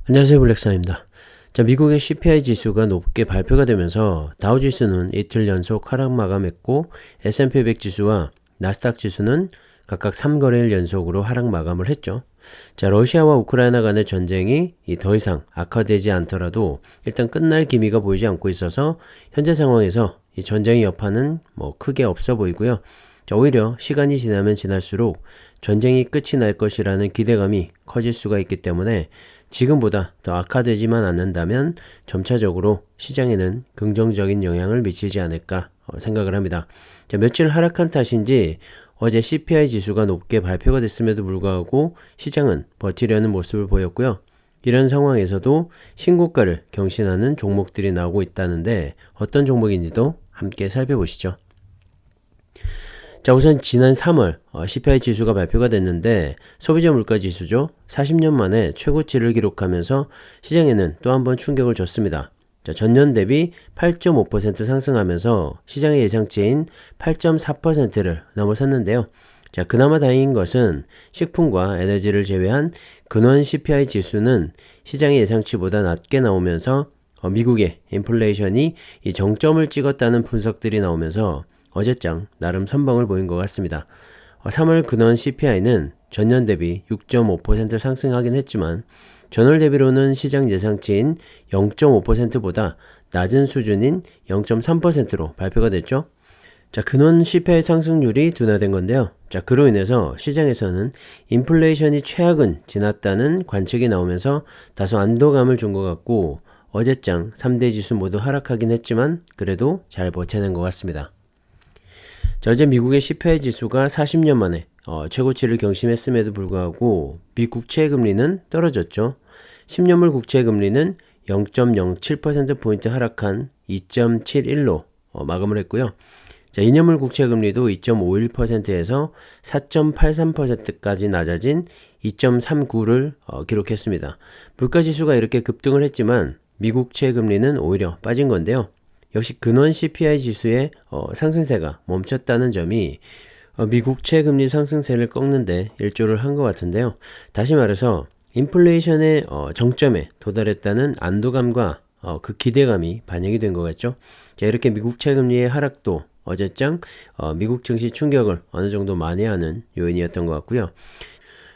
안녕하세요, 블랙사입니다. 자, 미국의 CPI 지수가 높게 발표가 되면서 다우지수는 이틀 연속 하락 마감했고 S&P 500 지수와 나스닥 지수는 각각 3거래일 연속으로 하락 마감을 했죠. 자, 러시아와 우크라이나 간의 전쟁이 더 이상 악화되지 않더라도 일단 끝날 기미가 보이지 않고 있어서 현재 상황에서 이 전쟁의 여파는 크게 없어 보이고요. 자, 오히려 시간이 지나면 지날수록 전쟁이 끝이 날 것이라는 기대감이 커질 수가 있기 때문에 지금보다 더 악화되지만 않는다면 점차적으로 시장에는 긍정적인 영향을 미치지 않을까 생각을 합니다. 자, 며칠 하락한 탓인지 어제 CPI 지수가 높게 발표가 됐음에도 불구하고 시장은 버티려는 모습을 보였고요. 이런 상황에서도 신고가를 경신하는 종목들이 나오고 있다는데 어떤 종목인지도 함께 살펴보시죠. 자, 우선 지난 3월 CPI 지수가 발표가 됐는데 소비자 물가 지수죠. 40년 만에 최고치를 기록하면서 시장에는 또 한 번 충격을 줬습니다. 자, 전년 대비 8.5% 상승하면서 시장의 예상치인 8.4%를 넘어섰는데요. 자, 그나마 다행인 것은 식품과 에너지를 제외한 근원 CPI 지수는 시장의 예상치보다 낮게 나오면서 미국의 인플레이션이 이 정점을 찍었다는 분석들이 나오면서 어제장 나름 선방을 보인 것 같습니다. 3월 근원 CPI는 전년 대비 6.5% 상승하긴 했지만 전월 대비로는 시장 예상치인 0.5%보다 낮은 수준인 0.3%로 발표가 됐죠. 자, 근원 CPI 상승률이 둔화된 건데요. 자, 그로 인해서 시장에서는 인플레이션이 최악은 지났다는 관측이 나오면서 다소 안도감을 준 것 같고 어제장 3대 지수 모두 하락하긴 했지만 그래도 잘 버텨낸 것 같습니다. 자, 어제 미국의 CPI 지수가 40년 만에 최고치를 경신했음에도 불구하고 미 국채 금리는 떨어졌죠. 10년물 국채 금리는 0.07%포인트 하락한 2.71로 마감을 했고요. 자, 2년물 국채 금리도 2.51%에서 4.83%까지 낮아진 2.39를 기록했습니다. 물가지수가 이렇게 급등을 했지만 미국채 금리는 오히려 빠진 건데요. 역시 근원 CPI 지수의 상승세가 멈췄다는 점이 미국채 금리 상승세를 꺾는데 일조를 한 것 같은데요. 다시 말해서 인플레이션의 정점에 도달했다는 안도감과 그 기대감이 반영이 된 것 같죠. 자, 이렇게 미국채 금리의 하락도 어제장 미국 증시 충격을 어느 정도 만회하는 요인이었던 것 같고요.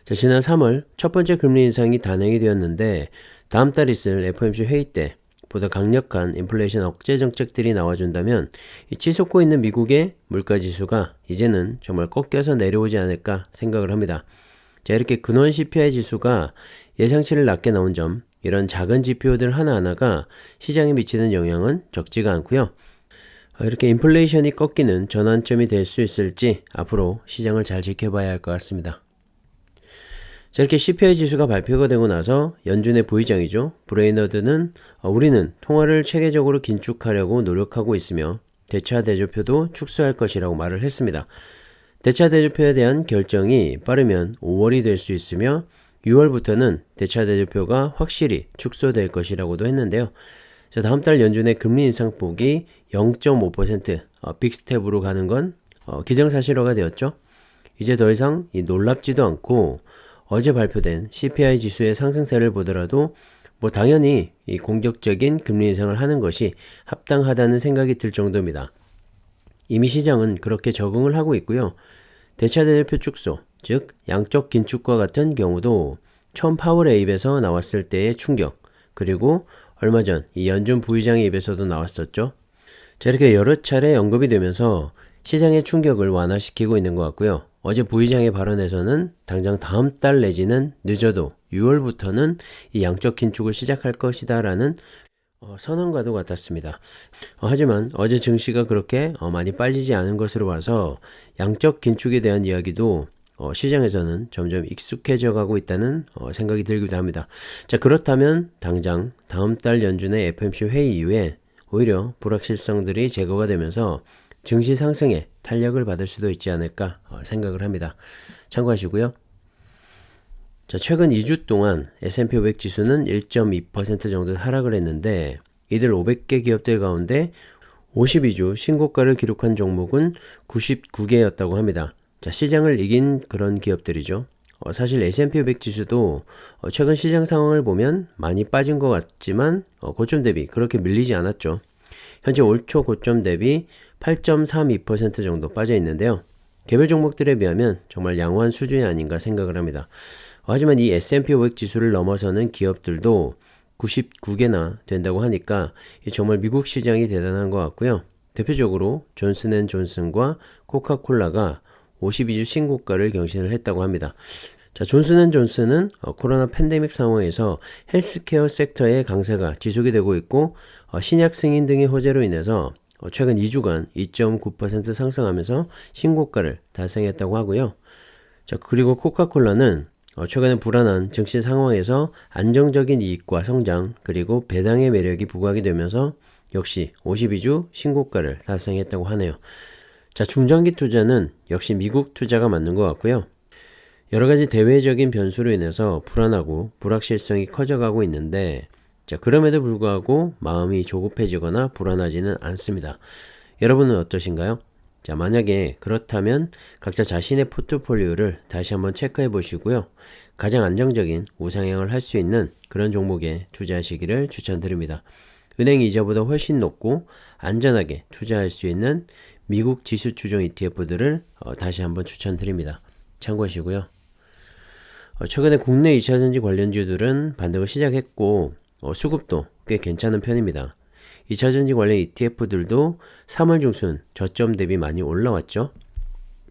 자, 지난 3월 첫 번째 금리 인상이 단행이 되었는데 다음 달 있을 FOMC 회의 때 보다 강력한 인플레이션 억제 정책들이 나와준다면 이 치솟고 있는 미국의 물가지수가 이제는 정말 꺾여서 내려오지 않을까 생각을 합니다. 자, 이렇게 근원 CPI 지수가 예상치를 낮게 나온 점, 이런 작은 지표들 하나하나가 시장에 미치는 영향은 적지가 않고요. 이렇게 인플레이션이 꺾이는 전환점이 될 수 있을지 앞으로 시장을 잘 지켜봐야 할 것 같습니다. 자, 이렇게 CPI 지수가 발표가 되고 나서 연준의 부의장이죠. 브레이너드는 우리는 통화를 체계적으로 긴축하려고 노력하고 있으며 대차 대조표도 축소할 것이라고 말을 했습니다. 대차 대조표에 대한 결정이 빠르면 5월이 될 수 있으며 6월부터는 대차 대조표가 확실히 축소될 것이라고도 했는데요. 자, 다음 달 연준의 금리 인상폭이 0.5% 빅스텝으로 가는 건 기정사실화가 되었죠. 이제 더 이상 놀랍지도 않고 어제 발표된 CPI 지수의 상승세를 보더라도 당연히 이 공격적인 금리 인상을 하는 것이 합당하다는 생각이 들 정도입니다. 이미 시장은 그렇게 적응을 하고 있고요. 대차 대조표 축소, 즉 양적 긴축과 같은 경우도 처음 파월의 입에서 나왔을 때의 충격, 그리고 얼마 전 이 연준 부의장의 입에서도 나왔었죠. 자, 이렇게 여러 차례 언급이 되면서 시장의 충격을 완화시키고 있는 것 같고요. 어제 부의장의 발언에서는 당장 다음 달 내지는 늦어도 6월부터는 이 양적 긴축을 시작할 것이다 라는 선언과도 같았습니다. 하지만 어제 증시가 그렇게 많이 빠지지 않은 것으로 봐서 양적 긴축에 대한 이야기도 시장에서는 점점 익숙해져 가고 있다는 생각이 들기도 합니다. 자, 그렇다면 당장 다음 달 연준의 FOMC 회의 이후에 오히려 불확실성들이 제거가 되면서 증시 상승에 탄력을 받을 수도 있지 않을까 생각을 합니다. 참고하시고요. 자, 최근 2주 동안 S&P 500 지수는 1.2% 정도 하락을 했는데 이들 500개 기업들 가운데 52주 신고가를 기록한 종목은 99개였다고 합니다. 자, 시장을 이긴 그런 기업들이죠. 사실 S&P 500 지수도 최근 시장 상황을 보면 많이 빠진 것 같지만 고점 대비 그렇게 밀리지 않았죠. 현재 올 초 고점 대비 8.32% 정도 빠져 있는데요. 개별 종목들에 비하면 정말 양호한 수준이 아닌가 생각을 합니다. 하지만 이 S&P 500 지수를 넘어서는 기업들도 99개나 된다고 하니까 정말 미국 시장이 대단한 것 같고요. 대표적으로 존슨앤존슨과 코카콜라가 52주 신고가를 경신을 했다고 합니다. 자, 존슨앤존슨은 코로나 팬데믹 상황에서 헬스케어 섹터의 강세가 지속이 되고 있고 신약 승인 등의 호재로 인해서 최근 2주간 2.9% 상승하면서 신고가를 달성했다고 하고요. 자, 그리고 코카콜라는 최근에 불안한 증시 상황에서 안정적인 이익과 성장 그리고 배당의 매력이 부각이 되면서 역시 52주 신고가를 달성했다고 하네요. 자, 중장기 투자는 역시 미국 투자가 맞는 것 같고요. 여러가지 대외적인 변수로 인해서 불안하고 불확실성이 커져가고 있는데 자, 그럼에도 불구하고 마음이 조급해지거나 불안하지는 않습니다. 여러분은 어떠신가요? 자, 만약에 그렇다면 각자 자신의 포트폴리오를 다시 한번 체크해 보시고요. 가장 안정적인 우상향을 할 수 있는 그런 종목에 투자하시기를 추천드립니다. 은행 이자보다 훨씬 높고 안전하게 투자할 수 있는 미국 지수 추종 ETF들을 다시 한번 추천드립니다. 참고하시고요. 최근에 국내 2차전지 관련주들은 반등을 시작했고 수급도 꽤 괜찮은 편입니다. 2차전지 관련 ETF들도 3월 중순 저점 대비 많이 올라왔죠.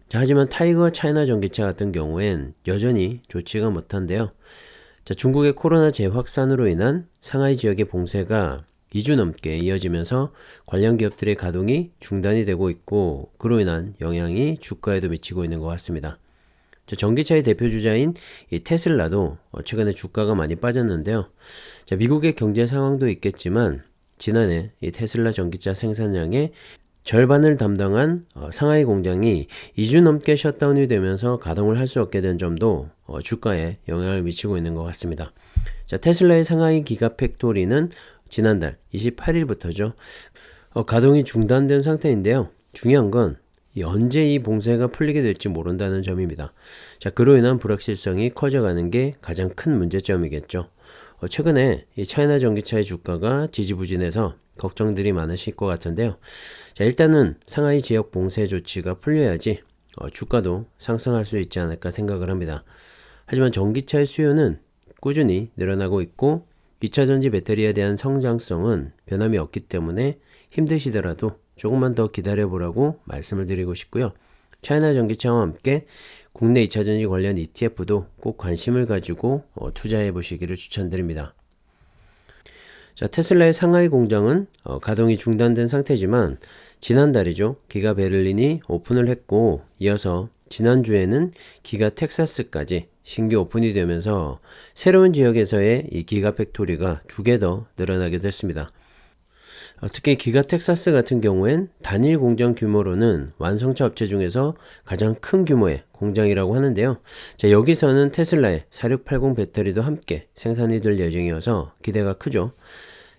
자, 하지만 타이거 차이나 전기차 같은 경우엔 여전히 좋지가 못한데요. 자, 중국의 코로나 재확산으로 인한 상하이 지역의 봉쇄가 2주 넘게 이어지면서 관련 기업들의 가동이 중단이 되고 있고 그로 인한 영향이 주가에도 미치고 있는 것 같습니다. 자, 전기차의 대표 주자인 이 테슬라도 최근에 주가가 많이 빠졌는데요. 자, 미국의 경제 상황도 있겠지만 지난해 이 테슬라 전기차 생산량의 절반을 담당한 상하이 공장이 2주 넘게 셧다운이 되면서 가동을 할 수 없게 된 점도 주가에 영향을 미치고 있는 것 같습니다. 자, 테슬라의 상하이 기가팩토리는 지난달 28일부터죠. 가동이 중단된 상태인데요. 중요한 건 언제 이 봉쇄가 풀리게 될지 모른다는 점입니다. 자, 그로 인한 불확실성이 커져가는 게 가장 큰 문제점이겠죠. 최근에 이 차이나 전기차의 주가가 지지부진해서 걱정들이 많으실 것 같은데요. 자, 일단은 상하이 지역 봉쇄 조치가 풀려야지 주가도 상승할 수 있지 않을까 생각을 합니다. 하지만 전기차의 수요는 꾸준히 늘어나고 있고 2차전지 배터리에 대한 성장성은 변함이 없기 때문에 힘드시더라도 조금만 더 기다려보라고 말씀을 드리고 싶고요. 차이나 전기차와 함께 국내 2차전지 관련 ETF도 꼭 관심을 가지고 투자해 보시기를 추천드립니다. 자, 테슬라의 상하이 공장은 가동이 중단된 상태지만 지난달이죠. 기가 베를린이 오픈을 했고 이어서 지난주에는 기가 텍사스까지 신규 오픈이 되면서 새로운 지역에서의 이 기가 팩토리가 2개 더 늘어나게 됐습니다. 특히 기가 텍사스 같은 경우엔 단일 공장 규모로는 완성차 업체 중에서 가장 큰 규모의 공장이라고 하는데요. 자, 여기서는 테슬라의 4680 배터리도 함께 생산이 될 예정이어서 기대가 크죠.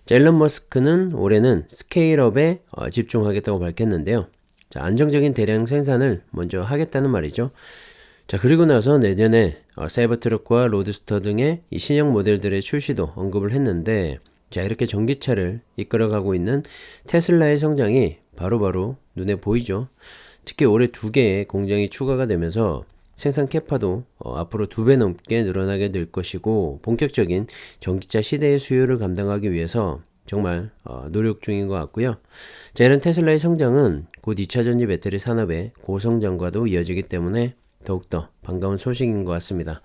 자, 일론 머스크는 올해는 스케일업에 집중하겠다고 밝혔는데요. 자, 안정적인 대량 생산을 먼저 하겠다는 말이죠. 자, 그리고 나서 내년에 사이버트럭과 로드스터 등의 이 신형 모델들의 출시도 언급을 했는데 자, 이렇게 전기차를 이끌어가고 있는 테슬라의 성장이 바로바로 눈에 보이죠. 특히 올해 2개의 공장이 추가가 되면서 생산 캐파도 앞으로 2배 넘게 늘어나게 될 것이고 본격적인 전기차 시대의 수요를 감당하기 위해서 정말 노력 중인 것 같고요. 자, 이런 테슬라의 성장은 곧 2차전지 배터리 산업의 고성장과도 이어지기 때문에 더욱더 반가운 소식인 것 같습니다.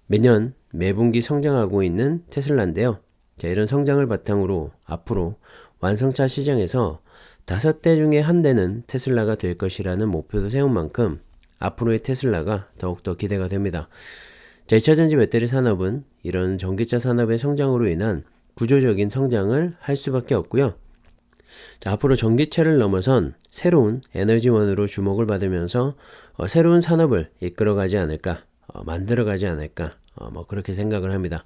매년 매분기 성장하고 있는 테슬라인데요. 자, 이런 성장을 바탕으로 앞으로 완성차 시장에서 5대 중에 1대는 테슬라가 될 것이라는 목표도 세운 만큼 앞으로의 테슬라가 더욱더 기대가 됩니다. 자, 2차전지 배터리 산업은 이런 전기차 산업의 성장으로 인한 구조적인 성장을 할 수밖에 없고요. 자, 앞으로 전기차를 넘어선 새로운 에너지원으로 주목을 받으면서 새로운 산업을 이끌어가지 않을까, 만들어가지 않을까, 그렇게 생각을 합니다.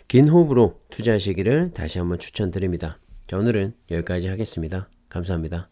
긴 호흡으로 투자하시기를 다시 한번 추천드립니다. 자, 오늘은 여기까지 하겠습니다. 감사합니다.